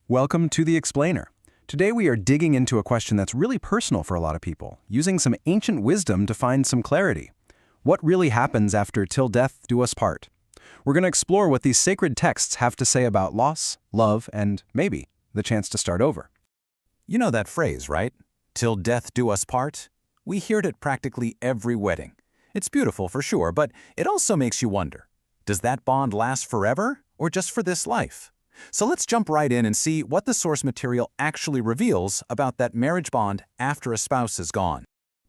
Welcome to The Explainer. Today we are digging into a question that's really personal for a lot of people, using some ancient wisdom to find some clarity. What really happens after till death do us part? We're going to explore what these sacred texts have to say about loss, love, and maybe the chance to start over. You know that phrase, right? Till death do us part? We hear it at practically every wedding. It's beautiful for sure, but it also makes you wonder, does that bond last forever or just for this life? So let's jump right in and see what the source material actually reveals about that marriage bond after a spouse is gone.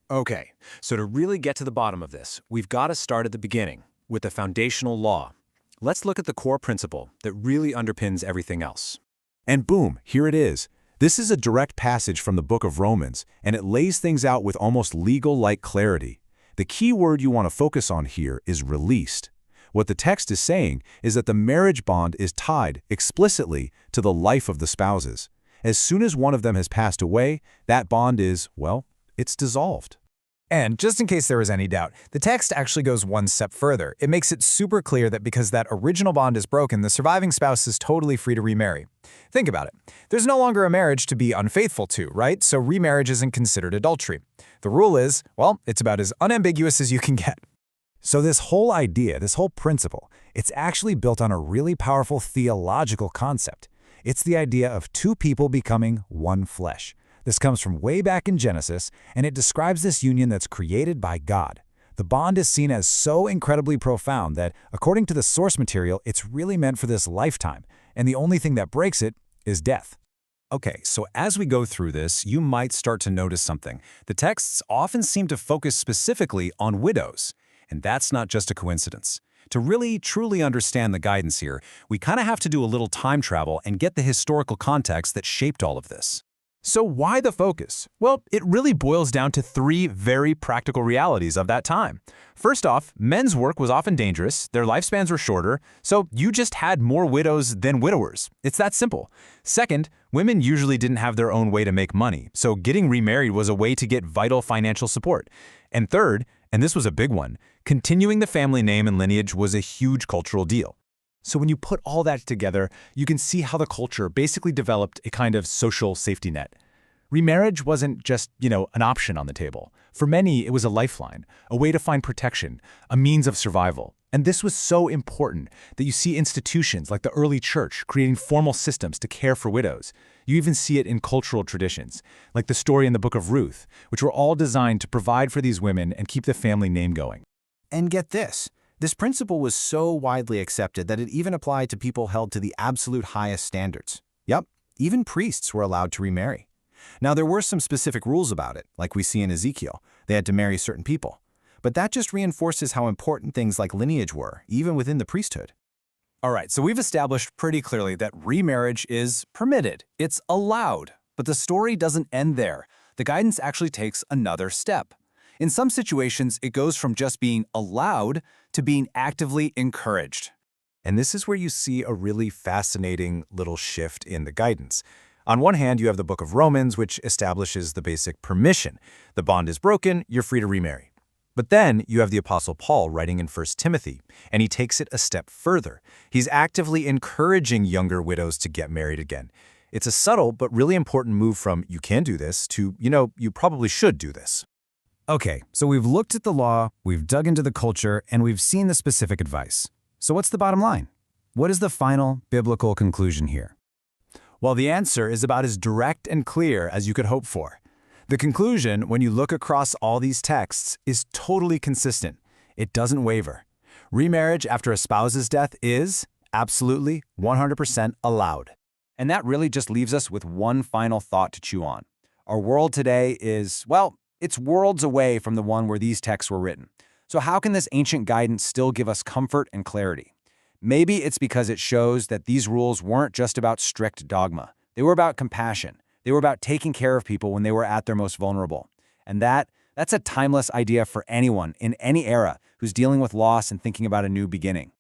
Okay, so to really get to the bottom of this, we've got to start at the beginning, with the foundational law. Let's look at the core principle that really underpins everything else. And boom, here it is. This is a direct passage from the book of Romans, and it lays things out with almost legal-like clarity. The key word you want to focus on here is released. What the text is saying is that the marriage bond is tied explicitly to the life of the spouses. As soon as one of them has passed away, that bond is, well, it's dissolved. And just in case there was any doubt, the text actually goes one step further. It makes it super clear that because that original bond is broken, the surviving spouse is totally free to remarry. Think about it. There's no longer a marriage to be unfaithful to, right? So remarriage isn't considered adultery. The rule is, well, it's about as unambiguous as you can get. So this whole idea, this whole principle, it's actually built on a really powerful theological concept. It's the idea of two people becoming one flesh. This comes from way back in Genesis, and it describes this union that's created by God. The bond is seen as so incredibly profound that, according to the source material, it's really meant for this lifetime, and the only thing that breaks it is death. Okay, so as we go through this, you might start to notice something. The texts often seem to focus specifically on widows, and that's not just a coincidence. To really, truly understand the guidance here, we kind of have to do a little time travel and get the historical context that shaped all of this. So why the focus? Well, it really boils down to three very practical realities of that time. First off, men's work was often dangerous, their lifespans were shorter, so you just had more widows than widowers. It's that simple. Second, women usually didn't have their own way to make money, so getting remarried was a way to get vital financial support. And third, and this was a big one, continuing the family name and lineage was a huge cultural deal. So when you put all that together, you can see how the culture basically developed a kind of social safety net. Remarriage wasn't just, an option on the table. For many, it was a lifeline, a way to find protection, a means of survival. And this was so important that you see institutions like the early church creating formal systems to care for widows. You even see it in cultural traditions, like the story in the book of Ruth, which were all designed to provide for these women and keep the family name going. And get this. This principle was so widely accepted that it even applied to people held to the absolute highest standards. Yep, even priests were allowed to remarry. Now, there were some specific rules about it, like we see in Ezekiel. They had to marry certain people. But that just reinforces how important things like lineage were, even within the priesthood. All right, so we've established pretty clearly that remarriage is permitted. It's allowed. But the story doesn't end there. The guidance actually takes another step. In some situations, it goes from just being allowed to being actively encouraged. And this is where you see a really fascinating little shift in the guidance. On one hand, you have the book of Romans, which establishes the basic permission. The bond is broken, you're free to remarry. But then you have the Apostle Paul writing in 1 Timothy, and he takes it a step further. He's actively encouraging younger widows to get married again. It's a subtle but really important move from you can do this to, you probably should do this. Okay, so we've looked at the law, we've dug into the culture, and we've seen the specific advice. So what's the bottom line? What is the final biblical conclusion here? Well, the answer is about as direct and clear as you could hope for. The conclusion, when you look across all these texts, is totally consistent. It doesn't waver. Remarriage after a spouse's death is, absolutely, 100% allowed. And that really just leaves us with one final thought to chew on. Our world today is, it's worlds away from the one where these texts were written. So how can this ancient guidance still give us comfort and clarity? Maybe it's because it shows that these rules weren't just about strict dogma. They were about compassion. They were about taking care of people when they were at their most vulnerable. And that's a timeless idea for anyone in any era who's dealing with loss and thinking about a new beginning.